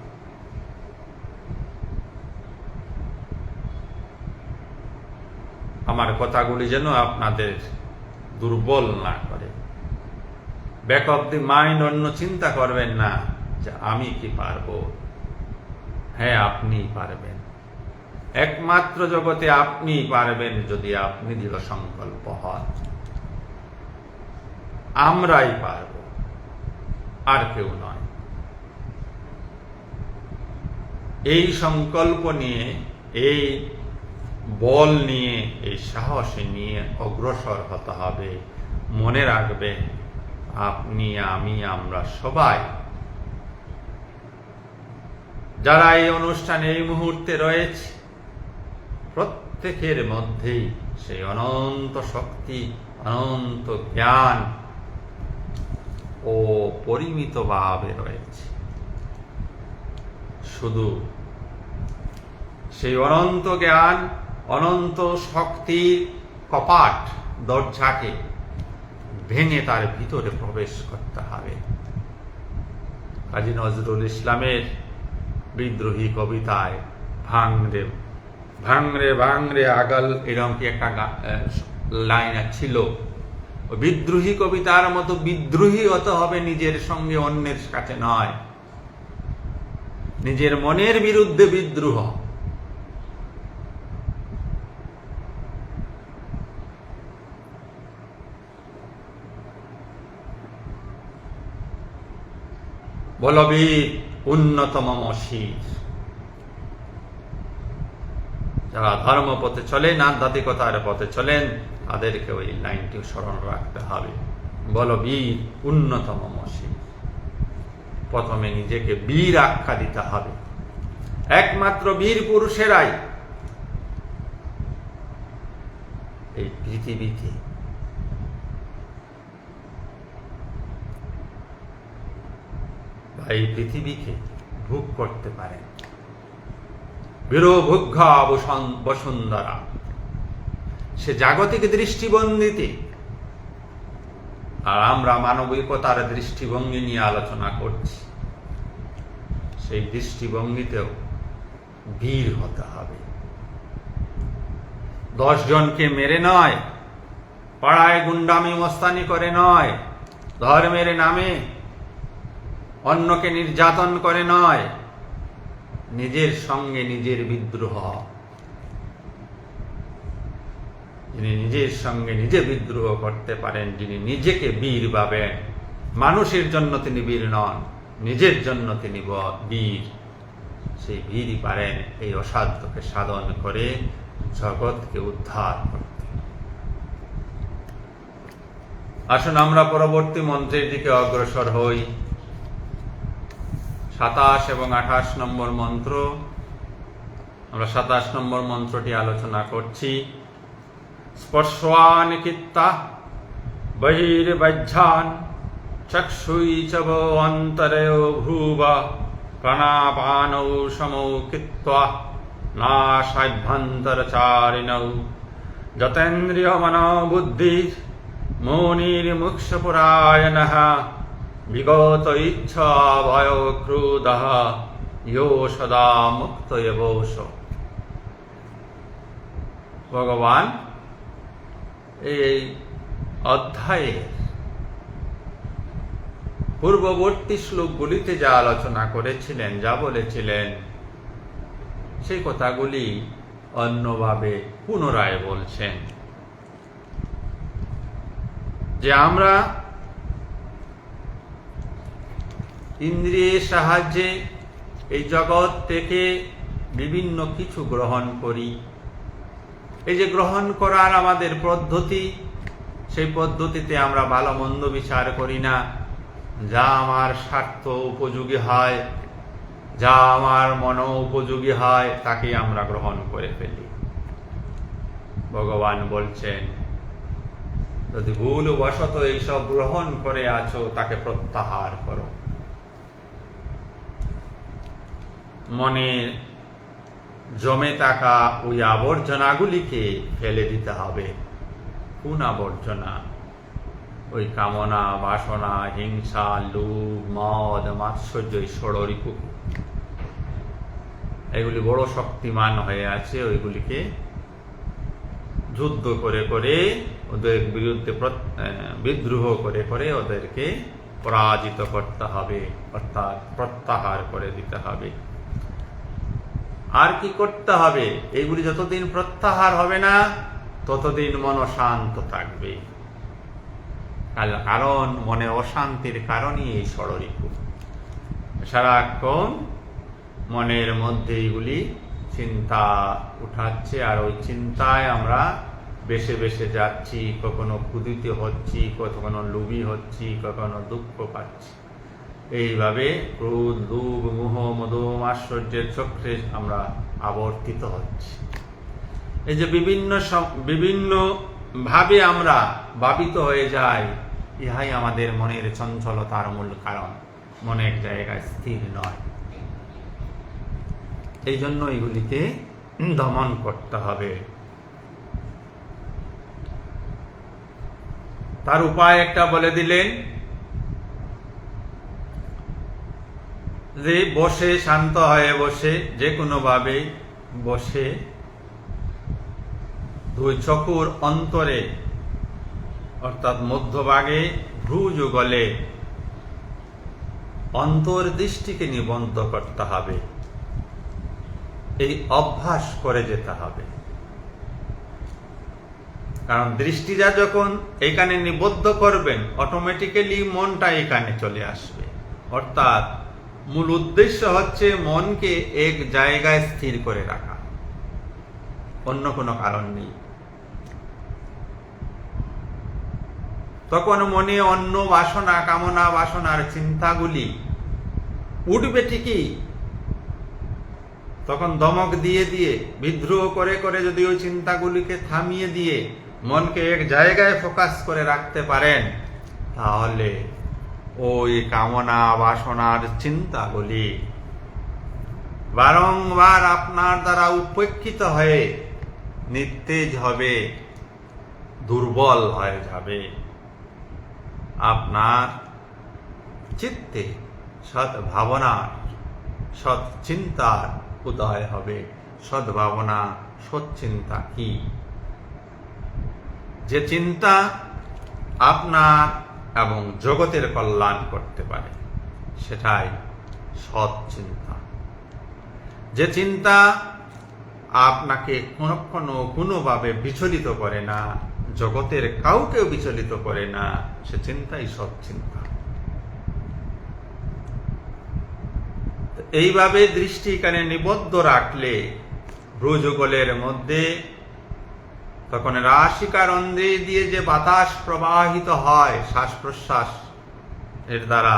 আমার কথাগুলি যেন আপনাদের দুর্বল না করে। ব্যাক অফ দি মাইন্ড অন্য চিন্তা করবেন না যে আমি কি পারবো। হ্যাঁ, আপনি পারবেন। একমাত্র জগতে আপনি পারবেন যদি আপনি দৃঢ় সংকল্প হন। আমরাই পারব, আর কেউ নয়। এই সংকল্প নিয়ে, এই বল নিয়ে, এই সাহস নিয়ে অগ্রসর হতে হবে। মনে রাখবেন, আপনি, আমি, আমরা সবাই যারা এই অনুষ্ঠানে এই মুহূর্তে রয়েছে, প্রত্যেকের মধ্যেই সেই অনন্ত শক্তি, অনন্ত জ্ঞান ও পরিমিত ভাবে রয়েছে। শুধু সেই অনন্ত জ্ঞান, অনন্ত শক্তির কপাট, দরজাকে ভেঙে তার ভিতরে প্রবেশ করতে হবে। কাজী নজরুল ইসলামের বিদ্রোহী কবিতায় ভাঙরে ভাঙরে ভাঙরে আগাল, এরকম কি একটা লাইন ছিল। বিদ্রোহী কবিতার মতো বিদ্রোহী হতে হবে নিজের সঙ্গে, অন্যের কাছে নয়। নিজের মনের বিরুদ্ধে বিদ্রোহ। বলবীর উন্নতম শির। যারা ধর্মপথে চলেন, আধ্যাত্মিকতার পথে চলেন, তাদেরকে ওই লাইনটি স্মরণ রাখতে হবে। বলবীর উন্নতম শির। প্রথমে নিজেকে বীর আখ্যা দিতে হবে। একমাত্র বীর পুরুষেরাই এই পৃথিবীতে এই পৃথিবীকে ভোগ করতে পারেন। বীরভোগ্যা বসুন্ধরা, সে জাগতিক দৃষ্টিভঙ্গিতে, আর আমরা মানবিকতার দৃষ্টিভঙ্গি নিয়ে আলোচনা করছি। সেই দৃষ্টিভঙ্গিতেও বীর হতে হবে। 10 জনকে মেরে নয়, পাড়ায় গুন্ডামি মস্তানি করে নয়, ধর্মের নামে অন্যকে নির্যাতন করে নয়, নিজের সঙ্গে নিজের বিদ্রোহ। যিনি নিজের সঙ্গে নিজে বিদ্রোহ করতে পারেন, যিনি নিজেকে বীর ভাবেন। মানুষের জন্য তিনি বীর নন, নিজের জন্য তিনি বীর। সেই বীরই পারেন এই অসাধ্যকে সাধন করে জগৎকে উদ্ধার করতে। আসুন আমরা পরবর্তী মন্ত্রের দিকে অগ্রসর হই। 27 এবং 28 নম্বর মন্ত্র। আমরা 27 নম্বর মন্ত্রটি আলোচনা করছি। স্পর্শান কিত্তা বহির্বজ্ঝান চক্ষুই চ অন্তরয়ো ভ্রুব প্রাণাপানৌ সমৌ কৃত্বা নাসাভ্যন্তরচারিণৌ যতেন্দ্রিয় মনোবুদ্ধি মুনির্মুক্ষপুরায়ণঃ বিগত ইচ্ছা ভয় ক্রোধঃ ইয়ো সদা মুক্ত এবস। ভগবান এই অধ্যায়ের পূর্ববর্তী শ্লোকগুলিতে যা আলোচনা করেছিলেন, যা বলেছিলেন, সেই কথাগুলি অন্যভাবে পুনরায় বলছেন যে আমরা ইন্দ্রিয়ের সাহায্যে এই জগৎ থেকে বিভিন্ন কিছু গ্রহণ করি। এই যে গ্রহণ করার আমাদের পদ্ধতি, সেই পদ্ধতিতে আমরা ভালো মন্দ বিচার করি না। যা আমার স্বার্থ উপযোগী হয়, যা আমার মন উপযোগী হয়, তাকে আমরা গ্রহণ করে ফেলি। ভগবান বলছেন, যদি ভুলবশত এইসব গ্রহণ করে আছো, তাকে প্রত্যাহার করো। মনে জমে থাকা ওই আবর্জনাগুলিকে ফেলে দিতে হবে। কোন আবর্জনা? ওই কামনা, বাসনা, হিংসা, লোভ, মদ, মাৎসর্য, ষড়রিপু, এগুলি বড় শক্তিমান হয়ে আছে। ওইগুলিকে যুদ্ধ করে করে, ওদের বিরুদ্ধে বিদ্রোহ করে করে ওদেরকে পরাজিত করতে হবে, অর্থাৎ প্রত্যাহার করে দিতে হবে। আর কি করতে হবে? এইগুলি যতদিন প্রত্যাহার হবে না, ততদিন মন শান্ত থাকবে। কারণ মনে অশান্তির কারণই এই ষড়রিপু। সারাক্ষণ মনের মধ্যে এইগুলি চিন্তা উঠাচ্ছে, আর ওই চিন্তায় আমরা বেশে বেশে যাচ্ছি। কখনো ক্ষুধিত হচ্ছি, কখনো লোভী হচ্ছি, কখনো দুঃখ পাচ্ছি। এইভাবে ক্রোধ, লোভ, মোহ, মদ, মাৎসর্যের চক্রে আমরা আবর্তিত হচ্ছি। এই যে বিভিন্ন ভাবে আমরা ভাবিত হয়ে যাই, ইহাই আমাদের মনের চঞ্চলতার মূল কারণ। মনে এক জায়গায় স্থির নয়। এই জন্য এগুলিকে দমন করতে হবে। তার উপায় একটা বলে দিলেন যে বসে, শান্ত হয়ে বসে, যে কোনো ভাবে বসে দুই চক্ষুর অন্তরে অর্থাৎ মধ্যভাগে ভ্রু যুগলে অন্তর্দৃষ্টিকে নিবদ্ধ করতে হবে। এই অভ্যাস করে যেতে হবে। কারণ দৃষ্টিটা যখন এখানে নিবদ্ধ করবেন, অটোমেটিক্যালি মনটা এখানে চলে আসবে। অর্থাৎ মূল উদ্দেশ্য হচ্ছে মনকে এক জায়গায় স্থির করে রাখা, অন্য কোনো কারণ নেই। তখন মনে অন্য বাসনা, কামনা বাসনার চিন্তাগুলি উঠবে ঠিকই, তখন দমক দিয়ে দিয়ে, বিদ্রোহ করে করে যদি ওই চিন্তাগুলিকে থামিয়ে দিয়ে মনকে এক জায়গায় ফোকাস করে রাখতে পারেন, তাহলে ওই কামনা বাসনার চিন্তাগুলি বারংবার আপনার দ্বারা উপেক্ষিত হয়ে নিস্তেজ হবে, দুর্বল হয়ে যাবে। আপনার চিত্তে সৎ ভাবনার, সৎ চিন্তার উদয় হবে। সৎ ভাবনা, সৎ চিন্তা কি? যে চিন্তা আপনার এবং জগতের কল্যাণ করতে পারে, সেটাই সৎ চিন্তা। যে চিন্তা আপনাকে কোনোভাবে বিচলিত করে না, জগতের কাউকেও বিচলিত করে না। সে চিন্তাই সব চিন্তা। এইভাবে দৃষ্টি এখানে নিবদ্ধ রাখলে ভ্রুযুগলের মধ্যে তখন রাশিকারন্ধ্রে দিয়ে যে বাতাস প্রবাহিত হয় শ্বাস প্রশ্বাস এর দ্বারা,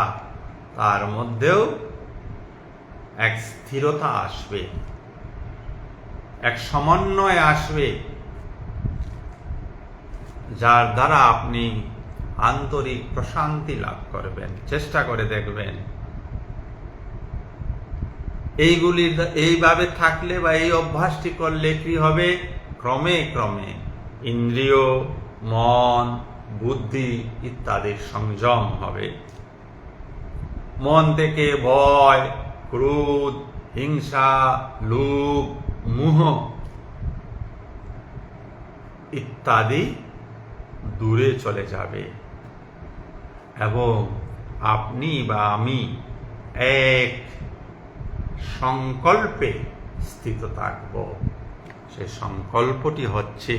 তার মধ্যেও এক স্থিরতা আসবে, এক সমন্বয় আসবে, যার দ্বারা আপনি আন্তরিক প্রশান্তি লাভ করবেন। চেষ্টা করে দেখবেন। এইভাবে থাকলে বা এই অভ্যাসটি করলে কি হবে, ক্রমে ক্রমে ইন্দ্রিয়, মন, বুদ্ধি ইত্যাদির সংযম হবে। মন থেকে ভয়, ক্রোধ, হিংসা, লোভ, মোহ ইত্যাদি দূরে চলে যাবে এবং আপনি বা আমি এক সংকল্পে স্থিত থাকব। সে সংকল্পটি হচ্ছে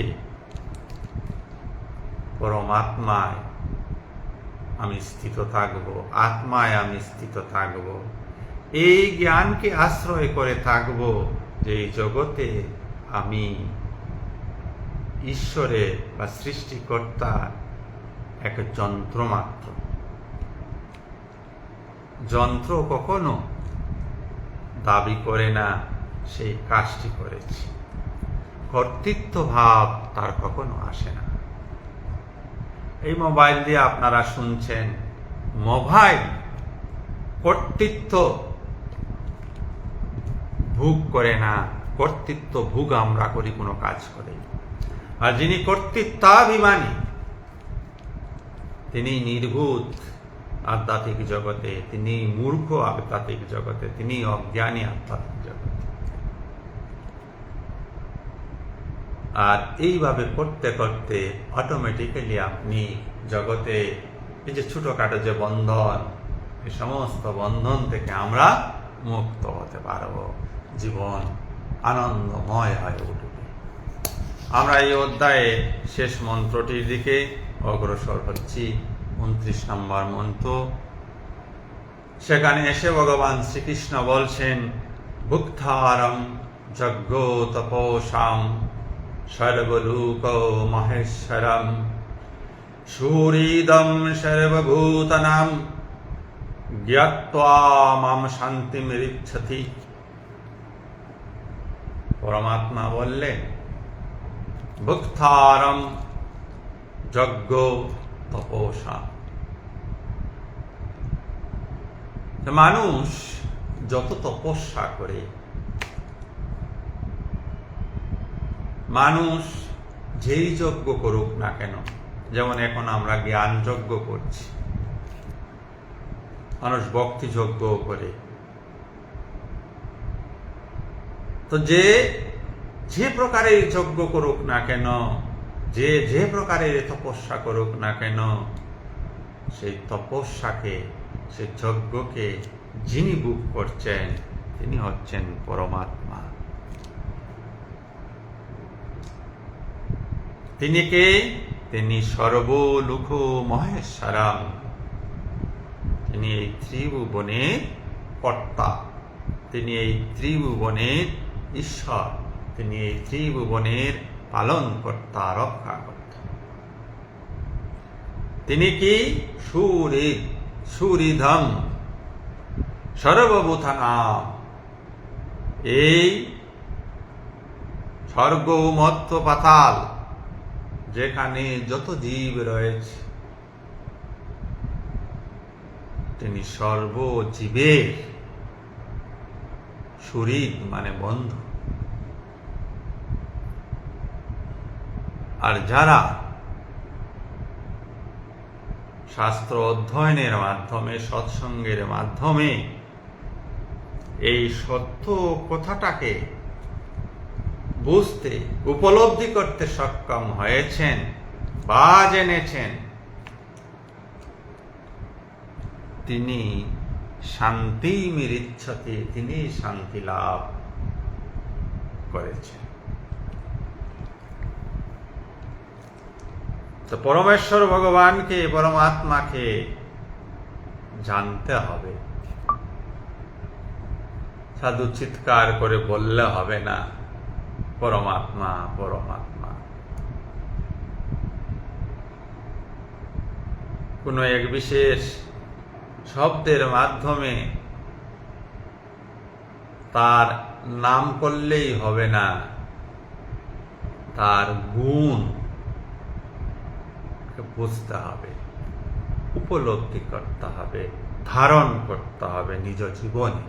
পরমাত্মায় আমি স্থিত থাকব, আত্মায় আমি স্থিত থাকব। এই জ্ঞানকে আশ্রয় করে থাকব যে এই জগতে আমি ঈশ্বরের বা সৃষ্টিকর্তার এক যন্ত্র মাত্র। যন্ত্র কখনো দাবি করে না সেই কাজটি করেছি, কর্তৃত্ব ভাব তার কখনো আসে না। এই মোবাইল দিয়ে আপনারা শুনছেন, মোবাইল কর্তৃত্ব ভোগ করে না, কর্তৃত্ব ভোগ আমরা করি কোনো কাজ করে। আর যিনি কর্তৃত্বাভিমানী তিনি নির্ভূত আধ্যাত্মিক জগতে, তিনি মূর্খ আধ্যাত্মিক জগতে, তিনি অজ্ঞানী আধ্যাত্মিক জগতে। আর এইভাবে করতে করতে অটোমেটিক্যালি আপনি জগতে এই যে ছোটখাটো যে বন্ধন, এই সমস্ত বন্ধন থেকে আমরা মুক্ত হতে পারব। জীবন আনন্দময় হয়ে উঠবে। আমরা এই অধ্যায়ে শেষ মন্ত্রটির দিকে অগ্রসর হচ্ছি, 29 নম্বর মন্ত্র। সেখানে এসে ভগবান শ্রীকৃষ্ণ বলছেন, ভুক্তারম যজ্ঞ তপসাম সর্বলোক মহেশ্বরম সুহৃদম সর্বভূতানাম জ্ঞাত্বা মাম শান্তিমিচ্ছতি। পরমাত্মা বললেন, ভুক্তারম যজ্ঞ তপসা। মানুষ যত তপস্যা করে, মানুষ যেই যজ্ঞ করুক না কেন, যেমন এখন আমরা জ্ঞান যজ্ঞ করছি, মানুষ ভক্তি যজ্ঞ করে, তো যে প্রকারের যজ্ঞ করুক না কেন, যে প্রকারের তপস্যা করুক না কেন, সেই তপস্যাকে, সেই যজ্ঞকে যিনি ভোগ করছেন তিনি হচ্ছেন পরমাত্মা। তিনি কে? তিনি সর্বলোক মহেশ্বরম। তিনি এই ত্রিভুবনের কর্তা, তিনি এই ত্রিভুবনের ঈশ্বর, তিনি এই ত্রিভুবনের পালন কর্তা, রক্ষা কর্তা। তিনি কি? সুহৃদম সর্বভূতানাম। এই স্বর্গ মর্ত্য পাতাল যেখানে যত জীব রয়েছে, তিনি সর্বজীবের সুহৃদ মানে বন্ধু। আর যারা শাস্ত্র অধ্যয়নের মাধ্যমে, সৎসঙ্গের মাধ্যমে এই সত্য কথাটাকে বুঝতে, উপলব্ধি করতে সক্ষম হয়েছেন বা জেনেছেন, তিনি শান্তি মিরিচ্ছতি, তিনি শান্তি লাভ করেছেন। তো পরমেশ্বর ভগবানকে, পরমাত্মাকে জানতে হবে। সাধু চিৎকার করে বললে হবে না পরমাত্মা পরমাত্মা। কোনো এক বিশেষ শব্দের মাধ্যমে তার নাম করলেই হবে না, তার গুণ বুঝতে হবে, উপলব্ধি করতে হবে, ধারণ করতে হবে নিজ জীবনে।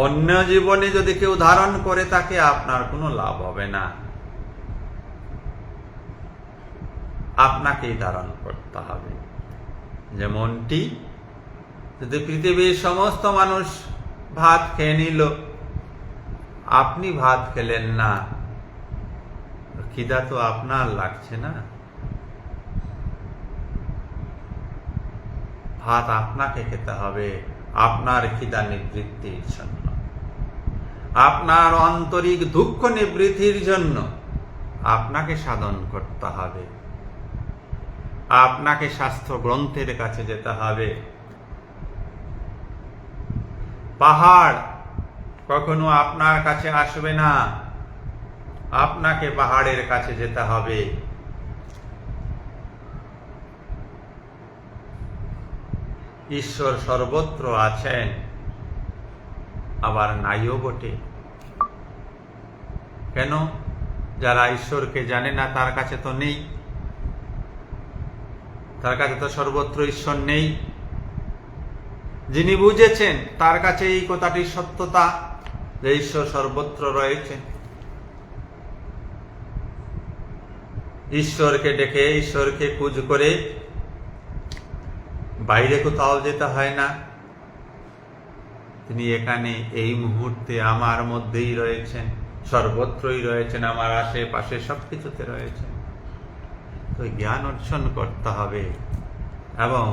অন্য জীবনে যদি কেউ ধারণ করে তাকে, আপনার কোনো লাভ হবে না। আপনাকেই ধারণ করতে হবে। যেমনটি যদি পৃথিবীর সমস্ত মানুষ ভাত খেয়ে নিল, আপনি ভাত খেলেন না, খিদা তো আপনার লাগছে না। ভাত আপনাকে খেতে হবে আপনার খিদা নিবৃত্তির জন্য, আপনার আন্তরিক দুঃখ নিবৃত্তির জন্য আপনাকে সাধন করতে হবে। আপনাকে শাস্ত্র গ্রন্থের কাছে যেতে হবে। পাহাড় কখনো আপনার কাছে আসবে না, আপনাকে পাহাড়ের কাছে যেতে হবে। ঈশ্বর সর্বত্র আছেন, আবার নাইও বটে। কেন? যারা ঈশ্বরকে জানে না তার কাছে তো নেই, তার কাছে তো সর্বত্র ঈশ্বর নেই। যিনি বুঝেছেন তার কাছে এই কথাটির সত্যতা যে ঈশ্বর সর্বত্র রয়েছে। ঈশ্বরকে ডেকে, ঈশ্বরকে খুঁজ করে বাইরে কোথাও যেতে হয় না। তিনি এখানে এই মুহূর্তে আমার মধ্যেই রয়েছেন, সর্বত্রই রয়েছেন, আমার আশেপাশে সবকিছুতে রয়েছেন। তো জ্ঞান অর্জন করতে হবে এবং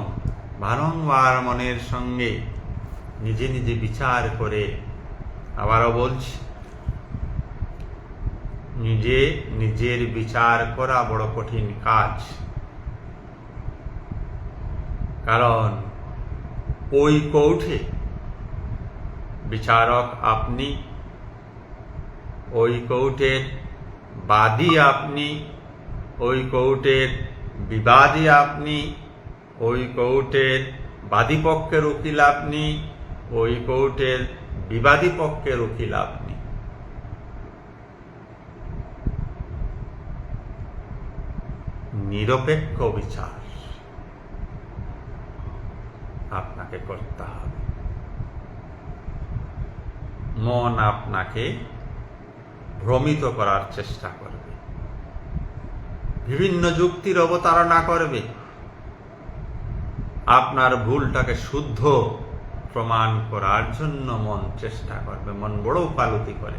বারংবার মনের সঙ্গে নিজে নিজে বিচার করে, আবারও বলছি, নিজে নিজের বিচার করা বড় কঠিন কাজ। কারণ ওই কৌঠে বিচারক আপনি, ওই কৌঠের বাদী আপনি, ওই কৌঠের বিবাদী আপনি, ওই কৌঠের বাদী পক্ষের উকিল আপনি, ওই কৌঠের বিবাদী পক্ষের উকিল আপনি। নিরপেক্ষ বিচার আপনাকে করতে হবে। মন আপনাকে ভ্রমিত করার চেষ্টা করবে, বিভিন্ন যুক্তির অবতারণা করবে, আপনার ভুলটাকে শুদ্ধ প্রমাণ করার জন্য মন চেষ্টা করবে। মন বড় উকালতি করে।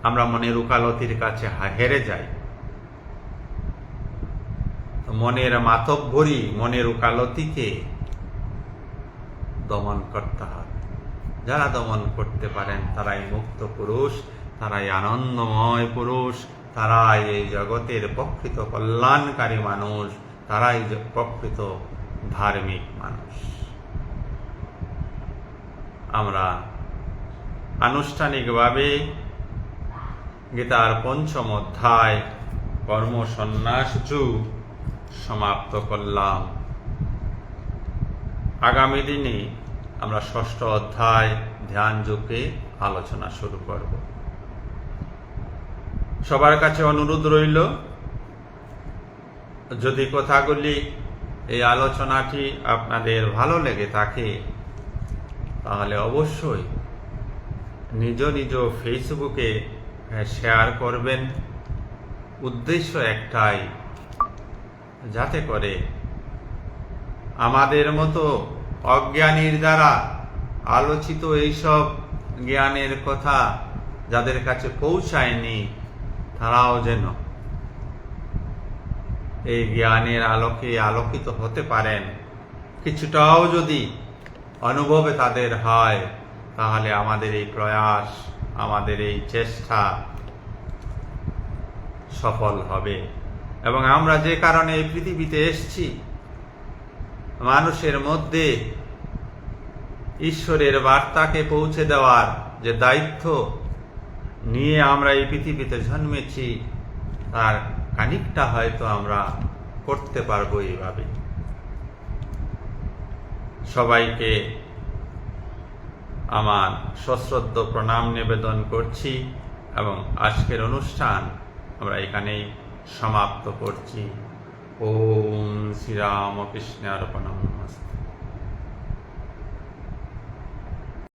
আমরা মনের উকালতির কাছে হেরে যাই। মনের মাতব্বরি, মনের উকালতিকে দমন করতে হবে। যারা দমন করতে পারেন তারাই মুক্ত পুরুষ, তারাই আনন্দময় পুরুষ, তারাই এই জগতের প্রকৃত কল্যাণকারী মানুষ, তারাই প্রকৃত ধার্মিক মানুষ। আমরা আনুষ্ঠানিকভাবে গীতার ৫ম অধ্যায় কর্ম সন্ন্যাস যুগ সমাপ্ত করলাম। আগামী দিনে আমরা ৬ষ্ঠ অধ্যায় ধ্যান যুগে আলোচনা শুরু করব। সবার কাছে অনুরোধ রইল, যদি কথাগুলি, এই আলোচনাটি আপনাদের ভালো লেগে থাকে তাহলে অবশ্যই নিজ নিজ ফেসবুকে শেয়ার করবেন। উদ্দেশ্য একটাই, যাতে করে আমাদের মতো অজ্ঞানীর দ্বারা আলোচিত এইসব জ্ঞানের কথা যাদের কাছে পৌঁছায়নি, তারাও যেন এই জ্ঞানের আলোকে আলোকিত হতে পারেন। কিছুটাও যদি অনুভবে তাদের হয়, তাহলে আমাদের এই প্রয়াস, আমাদের এই চেষ্টা সফল হবে। এবং আমরা যে কারণে এই পৃথিবীতে এসেছি, মানুষের মধ্যে ঈশ্বরের বার্তাকে পৌঁছে দেওয়ার যে দায়িত্ব নিয়ে আমরা এই পৃথিবীতে জন্মেছি, তার খানিকটা হয়তো আমরা করতে পারবো এইভাবে। সবাইকে আমার সশ্রদ্ধ প্রণাম নিবেদন করছি এবং আজকের অনুষ্ঠান আমরা এখানেই সমাপ্ত করছি। ওম শ্রীরামকৃষ্ণার্পণমস্তু।